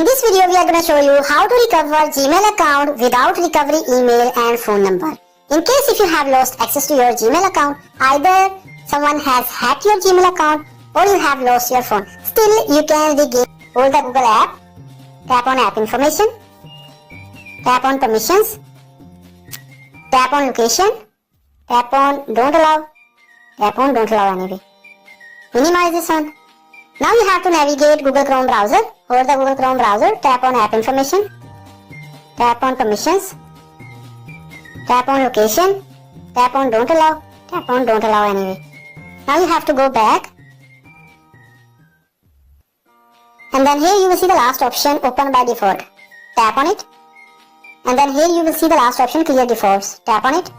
In this video, we are going to show you how to recover Gmail account without recovery email and phone number. In case if you have lost access to your Gmail account, either someone has hacked your Gmail account or you have lost your phone. Still, you can regain all the Google app. Tap on app information. Tap on permissions. Tap on location. Tap on don't allow. Tap on don't allow anyway. Minimize this one. Now you have to navigate Google Chrome browser. Hold the Google Chrome browser. Tap on app information. Tap on permissions. Tap on location. Tap on don't allow. Tap on don't allow anyway. Now you have to go back. And then here you will see the last option open by default. Tap on it. And then here you will see the last option clear defaults. Tap on it.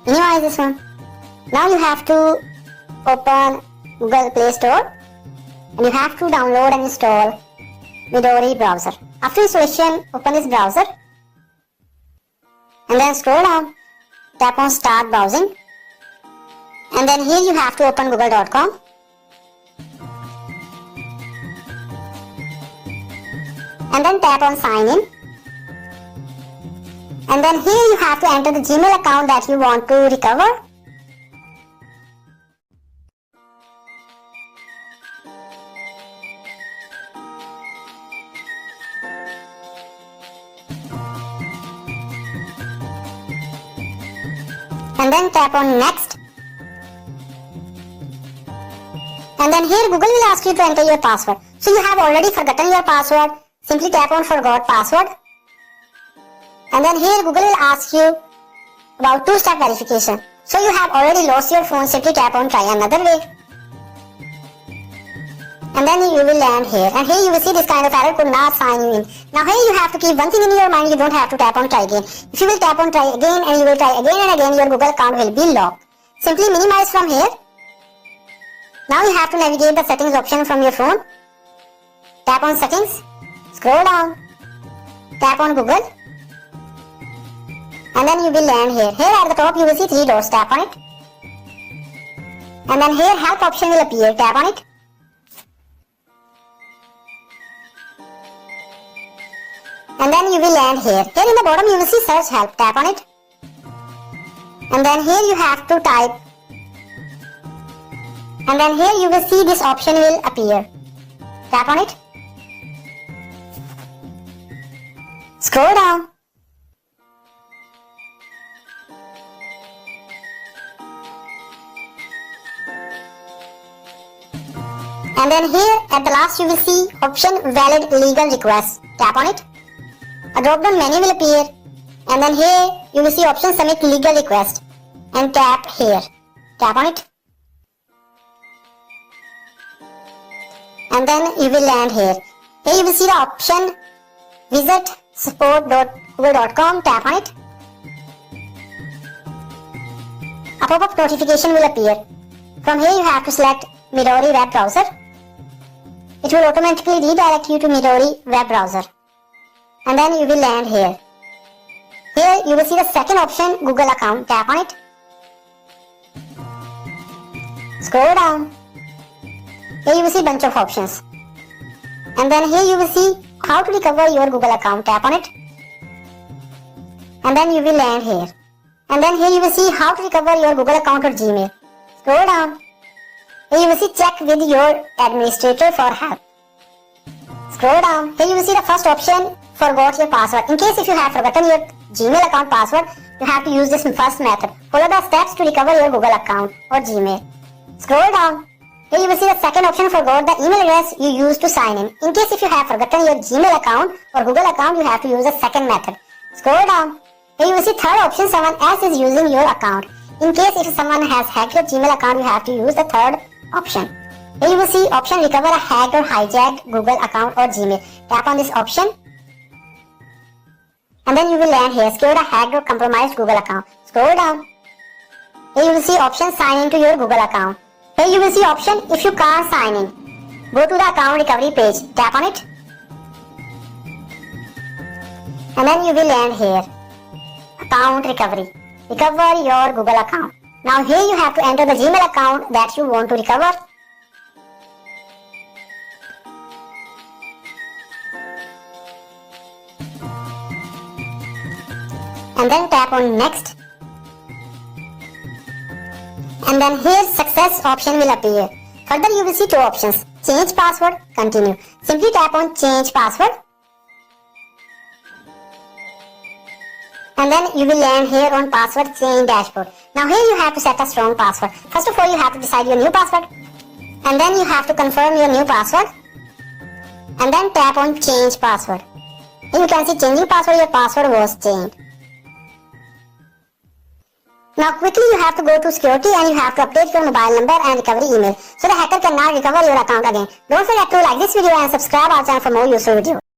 Minimize this one. Now you have to open Google Play Store. And you have to download and install Midori browser. After installation, open this browser. And then scroll down. Tap on start browsing. And then here you have to open google.com. And then tap on sign in. And then here you have to enter the Gmail account that you want to recover. And then tap on next. And then here Google will ask you to enter your password. So you have already forgotten your password. Simply tap on forgot password. And then here Google will ask you about two-step verification. So you have already lost your phone. Simply tap on try another way. And then you will land here. And here you will see this kind of error could not sign you in. Now here you have to keep one thing in your mind. You don't have to tap on try again. If you will tap on try again and you will try again and again, your Google account will be locked. Simply minimize from here. Now you have to navigate the settings option from your phone. Tap on settings. Scroll down. Tap on Google. And then you will land here. Here at the top you will see three dots. Tap on it. And then here help option will appear. Tap on it. And then you will land here. Here in the bottom you will see search help. Tap on it. And then here you have to type. And then here you will see this option will appear. Tap on it. Scroll down. And then here at the last you will see option valid legal request. Tap on it. A drop down menu will appear. And then here you will see option submit legal request. And tap here. Tap on it. And then you will land here. Here you will see the option visit support.google.com. Tap on it. A pop-up notification will appear. From here you have to select Midori web browser. It will automatically redirect you to Midori web browser. And then you will land here. Here you will see the second option Google account. Tap on it. Scroll down. Here you will see bunch of options. And then here you will see how to recover your Google account. Tap on it. And then you will land here. And then here you will see how to recover your Google account or Gmail. Scroll down. Here you will see check with your administrator for help. Scroll down. Here you will see the first option forgot your password. In case if you have forgotten your Gmail account password, you have to use this first method. Follow the steps to recover your Google account or Gmail. Scroll down. Here you will see the second option forgot the email address you used to sign in. In case if you have forgotten your Gmail account or Google account, you have to use the second method. Scroll down. Here you will see third option someone else is using your account. In case if someone has hacked your Gmail account, you have to use the third option. Here you will see option recover a hacked or hijacked Google account or Gmail. Tap on this option. And then you will land here. Secure a hacked or compromised Google account. Scroll down. Here you will see option sign into your Google account. Here you will see option if you can't sign in. Go to the account recovery page. Tap on it. And then you will land here. Account recovery. Recover your Google account. Now here you have to enter the Gmail account that you want to recover. and then tap on next. And then here success option will appear. Further you will see two options, change password, continue. Simply tap on change password. And then you will land here on password change dashboard. Now here you have to set a strong password. First of all you have to decide your new password. And then you have to confirm your new password. And then tap on change password. Here you can see changing password, your password was changed. Now quickly you have to go to security and you have to update your mobile number and recovery email so the hacker cannot recover your account again. Don't forget to like this video and subscribe our channel for more useful videos.